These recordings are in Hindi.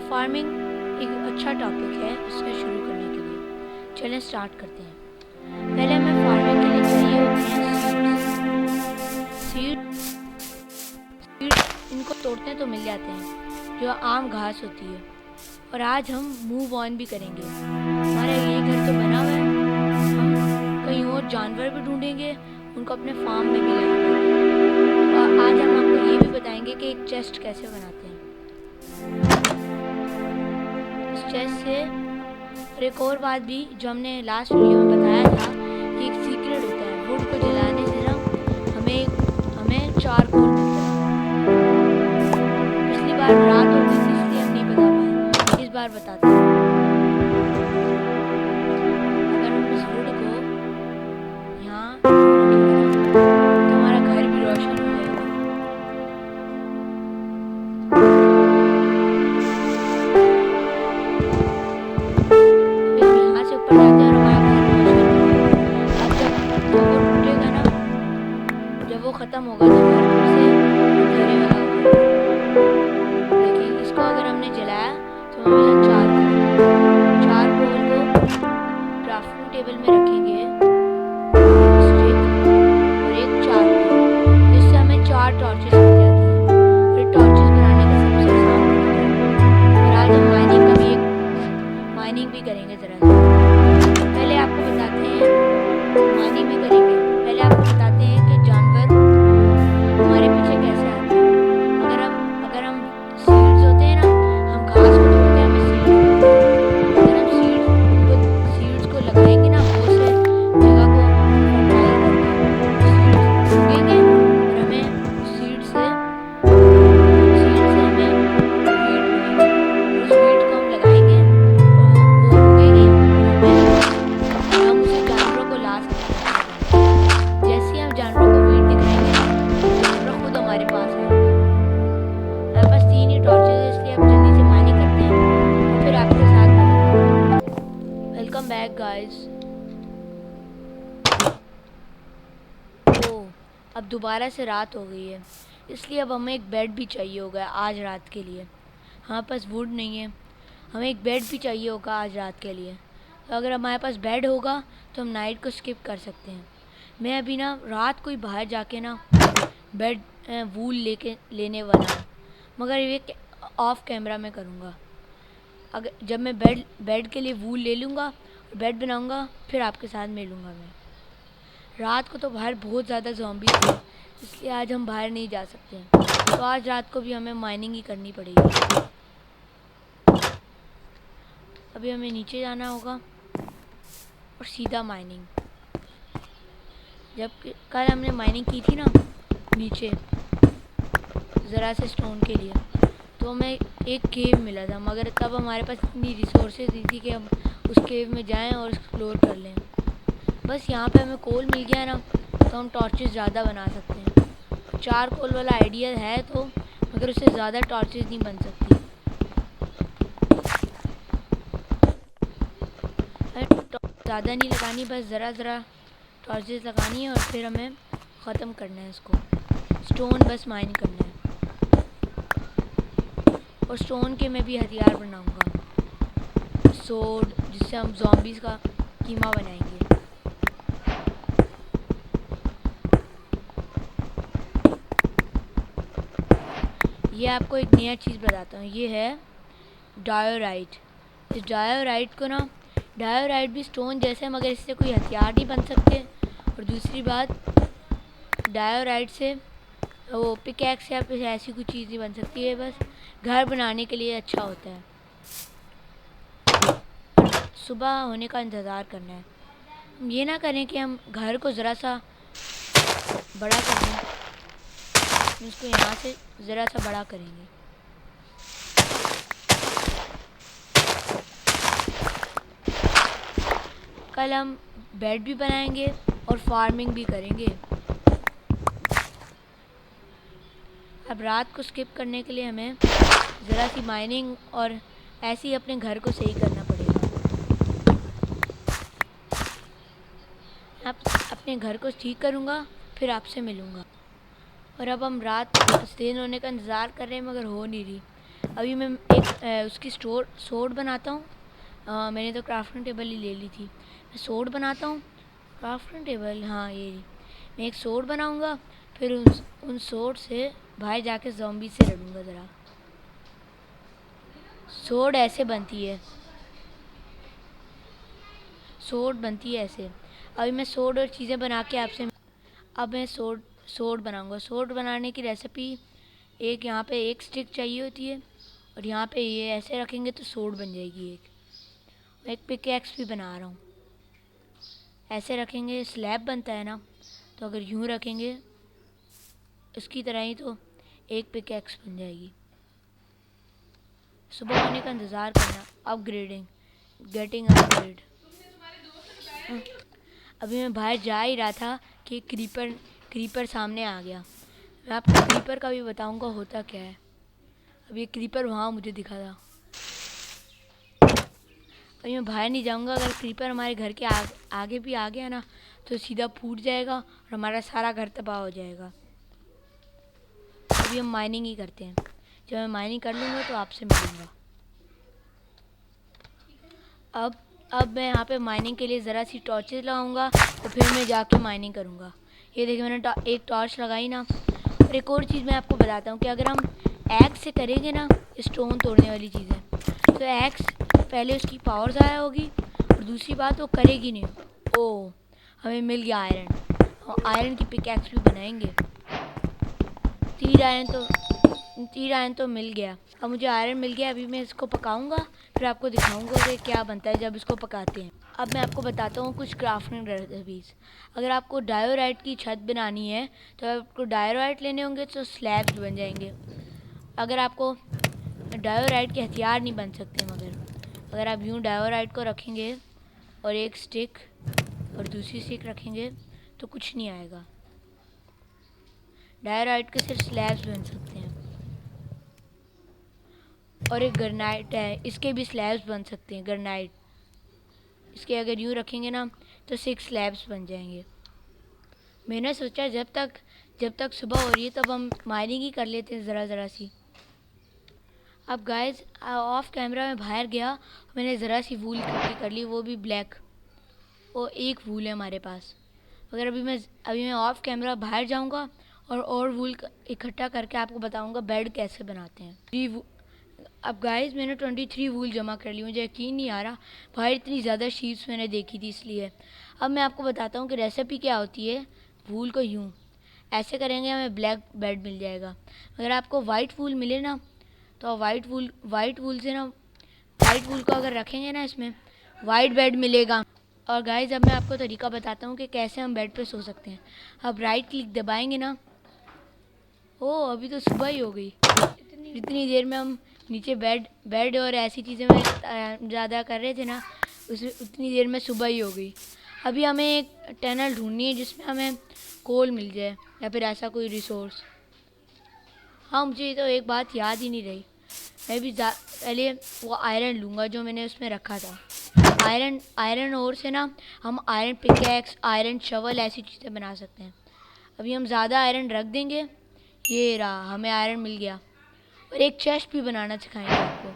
फार्मिंग एक अच्छा टॉपिक है इसमें शुरू करने के लिए। चलें स्टार्ट करते हैं। पहले हमें फार्मिंग के लिए चाहिए होते हैं सीड्स। इनको तोड़ते हैं तो मिल जाते हैं, जो आम घास होती है। और आज हम मूव ऑन भी करेंगे। हमारा ये घर तो बना हुआ है, हम कहीं और जानवर भी ढूंढेंगे, उनको अपने फार्म में भी लाएंगे। और आज हम आपको ये भी बताएंगे कि एक चेस्ट कैसे बनाते हैं। इस चेस्ट से और एक और बात भी जो हमने लास्ट वीडियो में बताया था कि एक सीक्रेट होता है, वुड को जलाने से ना हमें चारकोल मिलता है। पिछली बार रात हो गई थी इसलिए हम नहीं बता पाए, इस बार बताते हैं। अगर हम इस वुड को यहाँ तो हमारा घर भी रोशन हो जाएगा। यहाँ से ऊपर जाते हैं और हमारा घर रोशन हो जाएगा। अब जब वो टूटेगा ना, जब वो ख़त्म होगा तो घर फिर से अंधेरे वाला हो जाएगा। देखिए, इसको अगर हमने जलाया तो हमें मिला चारकोल को क्राफ्टिंग टेबल में रखेंगे, स्टिक और एक चारकोल, इससे हमें 4 टॉर्चेस मिल जाती हैं। और टॉर्चेस बनाने का सबसे आसान तरीका है। और आज हम माइनिंग भी करेंगे। ज़रा पहले आपको बताते हैं, माइनिंग भी करेंगे। पहले आपको बताते हैं कि जानवर हमारे पीछे कैसे आते हैं। अगर हम सीड्स होते हैं ना, हम घास को तोड़ते हैं, हमें सीड्स मिलते हैं। अगर हम सीड्स को लगाएंगे ना, वो से जगह को फर्टाइल करके सीड्स उगेंगे और हमें सीड्स से हमें वीट मिलेगी। उस वीट को हम लगाएंगे और वो उगेगी और हम उसे जानवरों को ला सकते हैं। जैसे ही हम जानवरों को वीट दिखाएंगे ना, जानवर खुद हमारे पास आएंगे। हमारे पास 3 ही टॉर्चेस है, इसलिए अब जल्दी से माइनिंग करते हैं और फिर आपके साथ मिलेंगे। Welcome back guys. तो अब दोबारा से रात हो गई है, इसलिए अब हमें एक बेड भी चाहिए होगा आज रात के लिए। हमारे पास वुड नहीं है, हमें एक बेड भी चाहिए होगा आज रात के लिए। तो अगर हमारे पास बेड होगा तो हम नाइट को स्किप कर सकते हैं। मैं अभी ना रात को ही बाहर जाके ना बेड वूल लेने वाला हूँ, मगर ये ऑफ कैमरा में करूँगा। अगर जब मैं बेड के लिए वूल ले लूँगा, बेड बनाऊँगा, फिर आपके साथ मिलूँगा मैं। रात को तो बाहर बहुत ज़्यादा ज़ॉम्बी थे, इसलिए आज हम बाहर नहीं जा सकते हैं। तो आज रात को भी हमें माइनिंग ही करनी पड़ेगी। अभी हमें नीचे जाना होगा और सीधा माइनिंग। जब कल हमने माइनिंग की थी ना नीचे ज़रा से स्टोन के लिए, तो हमें एक केव मिला था, मगर तब हमारे पास इतनी रिसोर्सेज नहीं थी कि हम उस केव में जाएं और एक्सप्लोर कर लें। बस यहाँ पे हमें कोल मिल गया ना, तो हम टॉर्चेस ज़्यादा बना सकते हैं। 4 कोल वाला आइडिया है तो, मगर उससे ज़्यादा टॉर्चेस नहीं बन सकती। ज़्यादा नहीं लगानी, बस ज़रा टॉर्चेस लगानी है और फिर हमें ख़त्म करना है इसको। स्टोन बस माइन करना है। और स्टोन के मैं भी हथियार बनाऊंगा, सोड, जिससे हम ज़ॉम्बीज़ का कीमा बनाएंगे। ये आपको एक नया चीज़ बताता हूँ, ये है डायोराइट। इस डायोराइट को ना, डायोराइट भी स्टोन जैसे, मगर इससे कोई हथियार नहीं बन सकते। और दूसरी बात, डायोराइट से वो पिकैक्स या फिर ऐसी कोई चीज़ नहीं बन सकती है, बस घर बनाने के लिए अच्छा होता है। सुबह होने का इंतज़ार करना है। हम ये ना करें कि हम घर को ज़रा सा बड़ा कर दें, हम इसको यहाँ से ज़रा सा बड़ा करेंगे। कल हम बेड भी बनाएंगे और फार्मिंग भी करेंगे। अब रात को स्किप करने के लिए हमें ज़रा सी माइनिंग और ऐसे ही अपने घर को सही करना पड़ेगा। अब अपने घर को ठीक करूँगा, फिर आपसे मिलूँगा। और अब हम रात दिन होने का इंतज़ार कर रहे हैं, मगर हो नहीं रही। अभी मैं एक उसकी सोड बनाता हूँ। मैंने तो क्राफ्टिंग टेबल ही ले ली थी। मैं सोड बनाता हूँ। क्राफ्टिंग टेबल, हाँ ये रही। मैं एक सोड बनाऊँगा, फिर उन सोड से बाहर जाके ज़ॉम्बी से लड़ूंगा ज़रा। सोड ऐसे बनती है, सोड बनती है ऐसे। अभी मैं सोड और चीज़ें बना के आपसे, अब मैं सोड बनाऊंगा। सोड बनाने की रेसिपी, एक यहाँ पे एक स्टिक चाहिए होती है, और यहाँ पे ये ऐसे रखेंगे तो सोड बन जाएगी एक। मैं एक पिकैक्स भी बना रहा हूँ। ऐसे रखेंगे स्लैब बनता है ना, तो अगर यूँ रखेंगे इसकी तरह ही, तो एक पिकैक्स बन जाएगी। सुबह होने का इंतज़ार करना। Upgrading, getting upgrade. अभी मैं बाहर जा ही रहा था कि क्रीपर सामने आ गया। मैं आपको क्रीपर का भी बताऊंगा होता क्या है। अब ये क्रीपर वहाँ मुझे दिखा था। अभी मैं बाहर नहीं जाऊंगा। अगर क्रीपर हमारे घर के आगे भी आ गया ना, तो सीधा फूट जाएगा और हमारा सारा घर तबाह हो जाएगा। अभी हम माइनिंग ही करते हैं। जब मैं माइनिंग कर लूँगा तो आपसे मिलूँगा। अब मैं यहाँ पे माइनिंग के लिए ज़रा सी टॉर्चेस लगाऊंगा, तो फिर मैं जाके माइनिंग करूँगा। ये देखिए मैंने एक टॉर्च लगाई ना। और एक और चीज़ मैं आपको बताता हूँ कि अगर हम एक्स से करेंगे ना स्टोन तोड़ने वाली चीज़ें, तो एक्स पहले उसकी पावर ज़्यादा होगी, और दूसरी बात वो करेगी नहीं। ओह, हमें मिल गया आयरन। हम आयरन की पिकैक्स भी बनाएंगे। तीर आयरन तो मिल गया। अब मुझे आयरन मिल गया। अभी मैं इसको पकाऊंगा, फिर आपको दिखाऊंगा कि क्या बनता है जब इसको पकाते हैं। अब मैं आपको बताता हूँ कुछ क्राफ्टिंग रेसिपीज़। अगर आपको डायोराइट की छत बनानी है, तो आपको डायोराइट लेने होंगे, तो स्लैब्स बन जाएंगे। अगर आपको डायोराइट के हथियार नहीं बन सकते, मगर अगर आप यूँ डायोराइट को रखेंगे और एक स्टिक और दूसरी स्टिक रखेंगे, तो कुछ नहीं आएगा। डायोराइट के सिर्फ स्लैब्स बन सकते हैं। और एक ग्रेनाइट है, इसके भी स्लैब्स बन सकते हैं। ग्रेनाइट, इसके अगर यूँ रखेंगे ना, तो 6 स्लैब्स बन जाएंगे। मैंने सोचा जब तक सुबह हो रही है, तब हम माइनिंग ही कर लेते हैं ज़रा सी। अब गाइस, ऑफ कैमरा में बाहर गया, मैंने ज़रा सी वूल इकट्ठी कर ली, वो भी ब्लैक। वो एक वूल है हमारे पास। अगर अभी मैं ऑफ कैमरा बाहर जाऊंगा और वूल इकट्ठा करके आपको बताऊंगा बेड कैसे बनाते हैं। अब गाइस, मैंने 23 वूल जमा कर ली। मुझे यकीन नहीं आ रहा, बाहर इतनी ज़्यादा शीट्स मैंने देखी थी इसलिए। अब मैं आपको बताता हूँ कि रेसिपी क्या होती है। वूल को यूँ ऐसे करेंगे, हमें ब्लैक बेड मिल जाएगा। अगर आपको वाइट वूल मिले ना, तो वाइट वूल से ना, वाइट वूल को अगर रखेंगे ना, इसमें वाइट बेड मिलेगा। और गाइस, अब मैं आपको तरीका बताता हूँ कि कैसे हम बेड पे सो सकते हैं। अब राइट क्लिक दबाएंगे ना, ओह अभी तो सुबह ही हो गई। इतनी देर में हम नीचे बेड और ऐसी चीज़ें में ज़्यादा कर रहे थे ना, उतनी देर में सुबह ही हो गई। अभी हमें एक टनल ढूंढनी है जिसमें हमें कोल मिल जाए, या फिर ऐसा कोई रिसोर्स। हाँ, मुझे तो एक बात याद ही नहीं रही। मैं भी पहले वो आयरन लूँगा जो मैंने उसमें रखा था। आयरन ओर से ना हम आयरन पिकैक्स, आयरन शवल ऐसी चीज़ें बना सकते हैं। अभी हम ज़्यादा आयरन रख देंगे। ये रहा, हमें आयरन मिल गया। और एक चेस्ट भी बनाना सिखाएंगे आपको।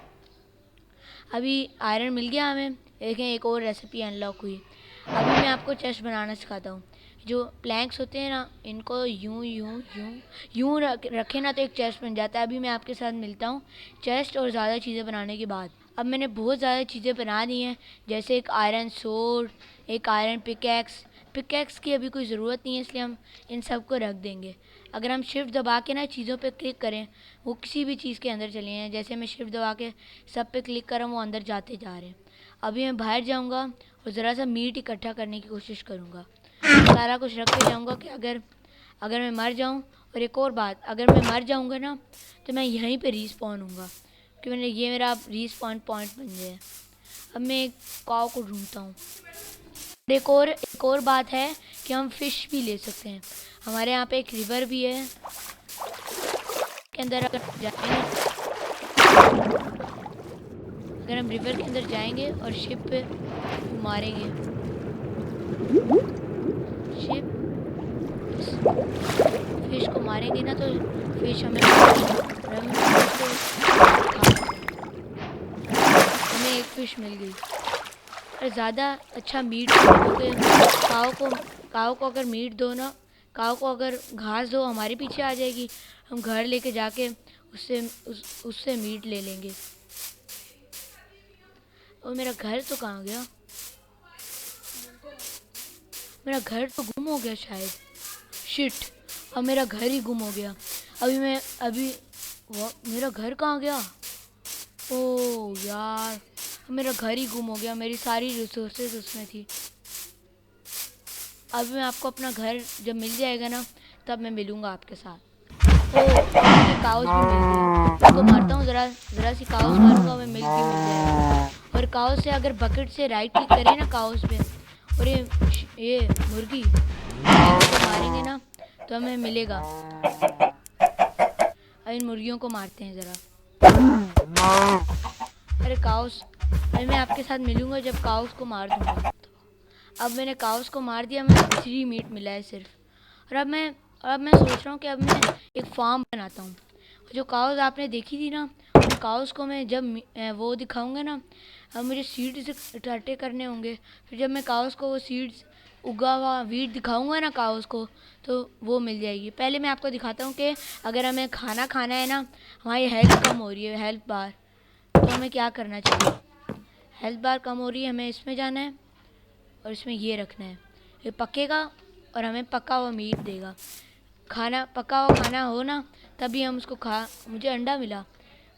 अभी आयरन मिल गया हमें। देखें, एक और रेसिपी अनलॉक हुई। अभी मैं आपको चेस्ट बनाना सिखाता हूँ। जो प्लैंक्स होते हैं ना, इनको यूं यूं यूं यूं रखें ना, तो एक चेस्ट बन जाता है। अभी मैं आपके साथ मिलता हूँ चेस्ट और ज़्यादा चीज़ें बनाने के बाद। अब मैंने बहुत ज़्यादा चीज़ें बना दी हैं, जैसे एक आयरन सोर्ड, एक आयरन पिकैक्स की अभी कोई ज़रूरत नहीं है, इसलिए हम इन सब को रख देंगे। अगर हम शिफ्ट दबा के ना चीज़ों पे क्लिक करें, वो किसी भी चीज़ के अंदर चले हैं। जैसे मैं शिफ्ट दबा के सब पे क्लिक करूँ, वो अंदर जाते जा रहे हैं। अभी मैं बाहर जाऊँगा और ज़रा सा मीट इकट्ठा करने की कोशिश करूँगा। सारा कुछ रख के जाऊँगा कि अगर मैं मर जाऊँ। और एक और बात, अगर मैं मर जाऊँगा ना, तो मैं यहीं पे रीस्पॉन हूँगा, क्योंकि ये मेरा रीस्पॉन पॉइंट बन जाए। अब मैं एक काव को ढूंढता हूँ। एक और बात है कि हम फ़िश भी ले सकते हैं। हमारे यहाँ पे एक रिवर भी है के अंदर। अगर हम रिवर के अंदर जाएंगे और शिप पे मारेंगे, शिप फिश को मारेंगे ना, तो फिश हमें फिश मिल गई। और ज़्यादा अच्छा मीट क्योंकि काऊ को अगर मीट दो ना, काऊ को अगर घास दो हमारे पीछे आ जाएगी, हम घर लेके जाके उससे मीट ले लेंगे। और मेरा घर तो कहाँ गया? मेरा घर तो गुम हो गया शायद। शिट, अब मेरा घर ही गुम हो गया। मेरा घर कहाँ गया? ओह यार, मेरा घर ही गुम हो गया। मेरी सारी रिसोर्सेज उसमें थी। अभी मैं आपको अपना घर जब मिल जाएगा ना, तब मैं मिलूँगा आपके साथ। ओह, मुझे काउस भी मिल गई। इसको मारता हूँ, ज़रा सी काउस मारूंगा, हमें मिल्क भी मिल जाएगा। और काउस से अगर बकेट से राइट क्लिक करें ना काउस पे, और ये मुर्गी को मारेंगे ना तो हमें मिलेगा। अब इन मुर्गियों को मारते हैं ज़रा। अरे काउस, अभी मैं आपके साथ मिलूँगा जब काउस को मार दूँगा। अब मैंने काउस को मार दिया, मुझे 3 मीट मिला है सिर्फ। और अब मैं सोच रहा हूँ कि अब मैं एक फार्म बनाता हूँ। जो काउस आपने देखी थी ना, उन काउस को मैं जब वो दिखाऊंगा ना, अब मुझे सीड्स इकट्ठे करने होंगे। फिर जब मैं काउस को वो सीड्स उगा हुआ वीट दिखाऊंगा ना काउस को, तो वो मिल जाएगी। पहले मैं आपको दिखाता हूँ कि अगर हमें खाना खाना है ना, हमारी हेल्थ कम हो रही है, हेल्थ बार, तो हमें क्या करना चाहिए। हेल्थ बार कम हो रही है, हमें इसमें जाना है और इसमें ये रखना है, ये पकेगा और हमें पका हुआ मीट देगा। खाना पका हुआ खाना हो ना, तभी हम उसको मुझे अंडा मिला,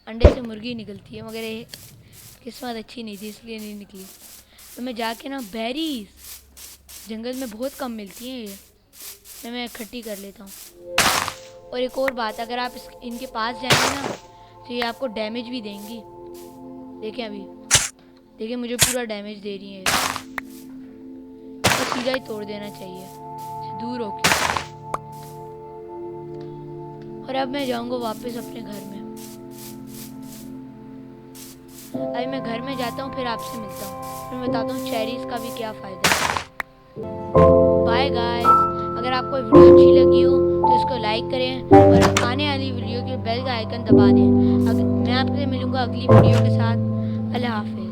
अंडे से मुर्गी निकलती है, मगर ये किस्मत अच्छी नहीं थी इसलिए नहीं निकली। तो मैं जाके ना बेरीज जंगल में बहुत कम मिलती हैं, ये मैं इकट्ठी कर लेता हूँ। और एक और बात, अगर आप इनके पास जाएंगे ना तो ये आपको डैमेज भी देंगी। देखें अभी, देखिए मुझे पूरा डैमेज दे रही है। तो सीधा ही तोड़ देना चाहिए, दूर होके। और अब मैं जाऊंगा वापस अपने घर में। अभी मैं घर में जाता हूँ, फिर आपसे मिलता हूँ, फिर बताता हूँ चेरीज का भी क्या फ़ायदा है। बाय गाइस, अगर आपको वीडियो अच्छी लगी हो तो इसको लाइक करें और आने वाली वीडियो के बेल का आइकन दबा दें। मैं आपसे मिलूँगा अगली वीडियो के साथ। अल्लाह हाफिज़।